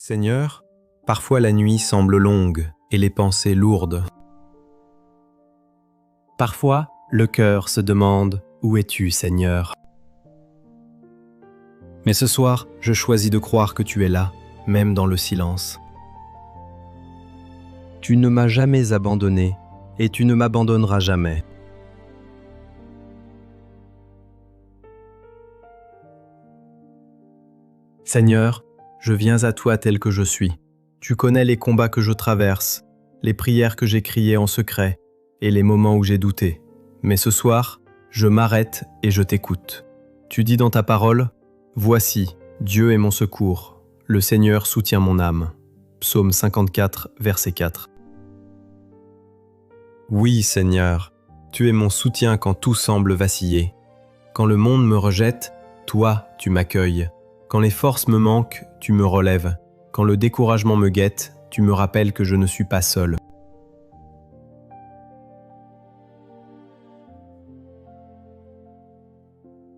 Seigneur, parfois la nuit semble longue et les pensées lourdes. Parfois, le cœur se demande « Où es-tu, Seigneur ?» Mais ce soir, je choisis de croire que tu es là, même dans le silence. Tu ne m'as jamais abandonné et tu ne m'abandonneras jamais. Seigneur, je viens à toi tel que je suis. Tu connais les combats que je traverse, les prières que j'ai criées en secret et les moments où j'ai douté. Mais ce soir, je m'arrête et je t'écoute. Tu dis dans ta parole, « Voici, Dieu est mon secours, le Seigneur soutient mon âme. » Psaume 54, verset 4. Oui, Seigneur, tu es mon soutien quand tout semble vaciller. Quand le monde me rejette, toi, tu m'accueilles. Quand les forces me manquent, tu me relèves. Quand le découragement me guette, tu me rappelles que je ne suis pas seul.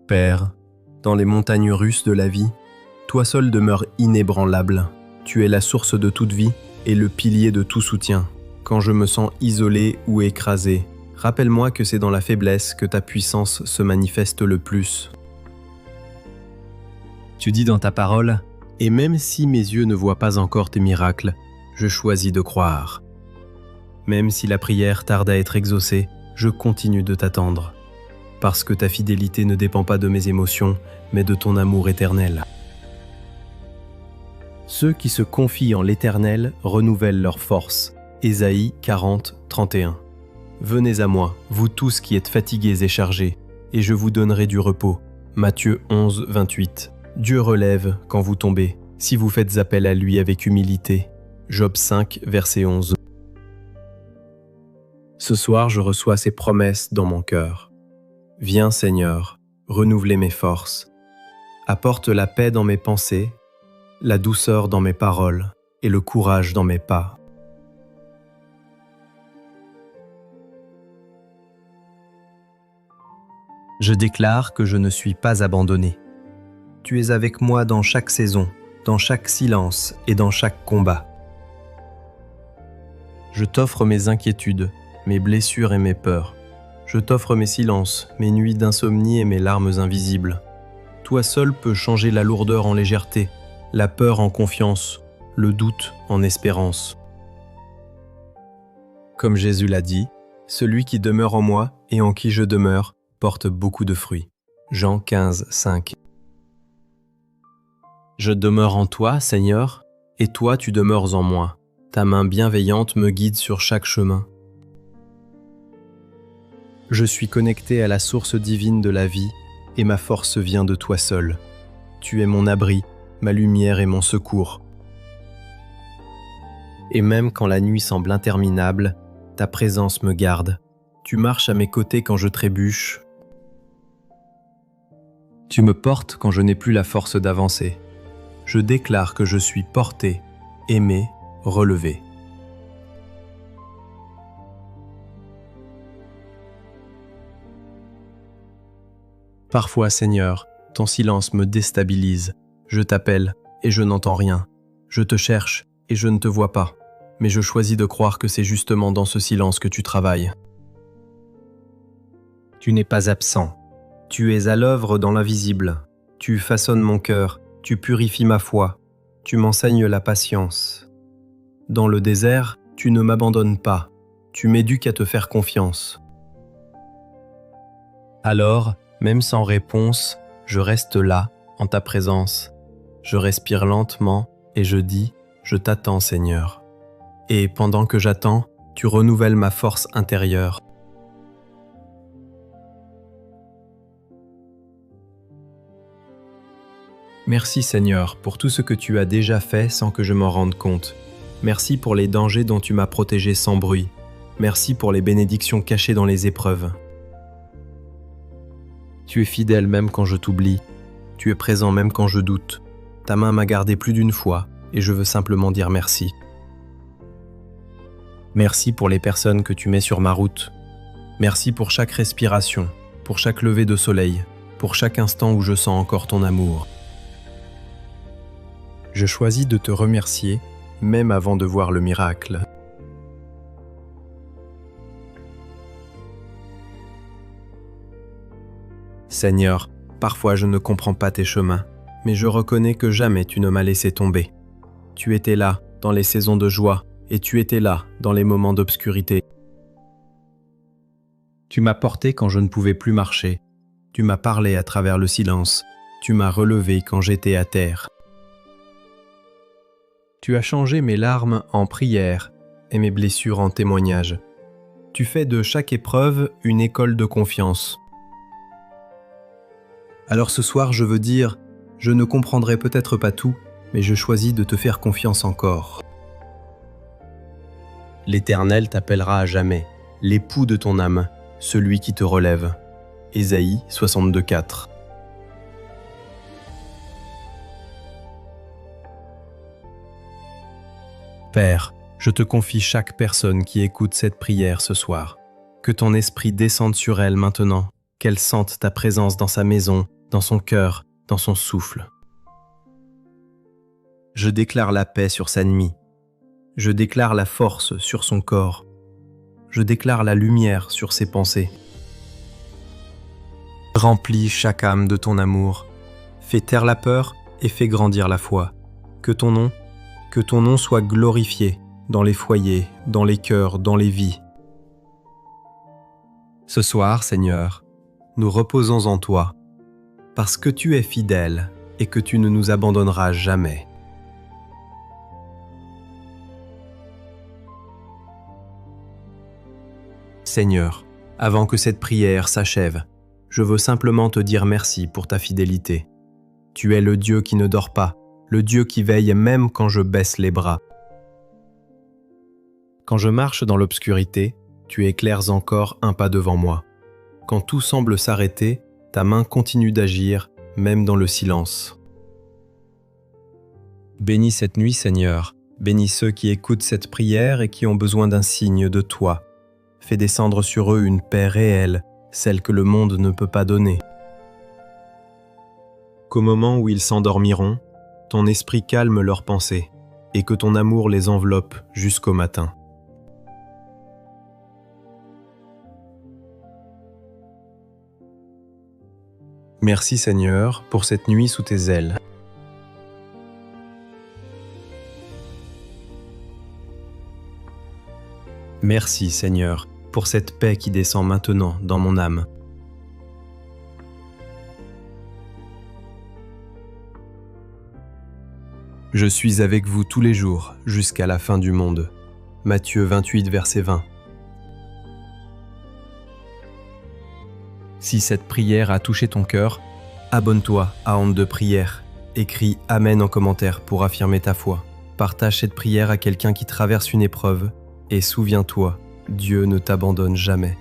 Père, dans les montagnes russes de la vie, toi seul demeures inébranlable. Tu es la source de toute vie et le pilier de tout soutien. Quand je me sens isolé ou écrasé, rappelle-moi que c'est dans la faiblesse que ta puissance se manifeste le plus. Tu dis dans ta parole, « Et même si mes yeux ne voient pas encore tes miracles, je choisis de croire. Même si la prière tarde à être exaucée, je continue de t'attendre. Parce que ta fidélité ne dépend pas de mes émotions, mais de ton amour éternel. » Ceux qui se confient en l'Éternel renouvellent leur force. Ésaïe 40, 31. Venez à moi, vous tous qui êtes fatigués et chargés, et je vous donnerai du repos. Matthieu 11, 28. Dieu relève quand vous tombez, si vous faites appel à lui avec humilité. Job 5, verset 11. Ce soir, je reçois ces promesses dans mon cœur. Viens, Seigneur, renouveler mes forces. Apporte la paix dans mes pensées, la douceur dans mes paroles et le courage dans mes pas. Je déclare que je ne suis pas abandonné. Tu es avec moi dans chaque saison, dans chaque silence et dans chaque combat. Je t'offre mes inquiétudes, mes blessures et mes peurs. Je t'offre mes silences, mes nuits d'insomnie et mes larmes invisibles. Toi seul peux changer la lourdeur en légèreté, la peur en confiance, le doute en espérance. Comme Jésus l'a dit, celui qui demeure en moi et en qui je demeure porte beaucoup de fruits. Jean 15, 5. Je demeure en toi, Seigneur, et toi tu demeures en moi. Ta main bienveillante me guide sur chaque chemin. Je suis connecté à la source divine de la vie, et ma force vient de toi seul. Tu es mon abri, ma lumière et mon secours. Et même quand la nuit semble interminable, ta présence me garde. Tu marches à mes côtés quand je trébuche. Tu me portes quand je n'ai plus la force d'avancer. Je déclare que je suis porté, aimé, relevé. Parfois, Seigneur, ton silence me déstabilise. Je t'appelle et je n'entends rien. Je te cherche et je ne te vois pas. Mais je choisis de croire que c'est justement dans ce silence que tu travailles. Tu n'es pas absent. Tu es à l'œuvre dans l'invisible. Tu façonnes mon cœur. Tu purifies ma foi, tu m'enseignes la patience. Dans le désert, tu ne m'abandonnes pas, tu m'éduques à te faire confiance. Alors, même sans réponse, je reste là, en ta présence. Je respire lentement et je dis, je t'attends, Seigneur. Et pendant que j'attends, tu renouvelles ma force intérieure. Merci Seigneur pour tout ce que tu as déjà fait sans que je m'en rende compte. Merci pour les dangers dont tu m'as protégé sans bruit. Merci pour les bénédictions cachées dans les épreuves. Tu es fidèle même quand je t'oublie. Tu es présent même quand je doute. Ta main m'a gardé plus d'une fois et je veux simplement dire merci. Merci pour les personnes que tu mets sur ma route. Merci pour chaque respiration, pour chaque lever de soleil, pour chaque instant où je sens encore ton amour. Je choisis de te remercier, même avant de voir le miracle. Seigneur, parfois je ne comprends pas tes chemins, mais je reconnais que jamais tu ne m'as laissé tomber. Tu étais là dans les saisons de joie et tu étais là dans les moments d'obscurité. Tu m'as porté quand je ne pouvais plus marcher. Tu m'as parlé à travers le silence. Tu m'as relevé quand j'étais à terre. Tu as changé mes larmes en prières et mes blessures en témoignages. Tu fais de chaque épreuve une école de confiance. Alors ce soir, je veux dire, je ne comprendrai peut-être pas tout, mais je choisis de te faire confiance encore. L'Éternel t'appellera à jamais, l'époux de ton âme, celui qui te relève. Ésaïe 62,4. Père, je te confie chaque personne qui écoute cette prière ce soir. Que ton esprit descende sur elle maintenant, qu'elle sente ta présence dans sa maison, dans son cœur, dans son souffle. Je déclare la paix sur sa nuit. Je déclare la force sur son corps. Je déclare la lumière sur ses pensées. Remplis chaque âme de ton amour. Fais taire la peur et fais grandir la foi. Que ton nom soit glorifié dans les foyers, dans les cœurs, dans les vies. Ce soir, Seigneur, nous reposons en toi, parce que tu es fidèle et que tu ne nous abandonneras jamais. Seigneur, avant que cette prière s'achève, je veux simplement te dire merci pour ta fidélité. Tu es le Dieu qui ne dort pas, le Dieu qui veille même quand je baisse les bras. Quand je marche dans l'obscurité, tu éclaires encore un pas devant moi. Quand tout semble s'arrêter, ta main continue d'agir, même dans le silence. Bénis cette nuit, Seigneur. Bénis ceux qui écoutent cette prière et qui ont besoin d'un signe de toi. Fais descendre sur eux une paix réelle, celle que le monde ne peut pas donner. Qu'au moment où ils s'endormiront, ton esprit calme leurs pensées et que ton amour les enveloppe jusqu'au matin. Merci Seigneur pour cette nuit sous tes ailes. Merci Seigneur pour cette paix qui descend maintenant dans mon âme. Je suis avec vous tous les jours jusqu'à la fin du monde. Matthieu 28, verset 20. Si cette prière a touché ton cœur, abonne-toi à Onde de prière. Écris Amen en commentaire pour affirmer ta foi. Partage cette prière à quelqu'un qui traverse une épreuve et souviens-toi, Dieu ne t'abandonne jamais.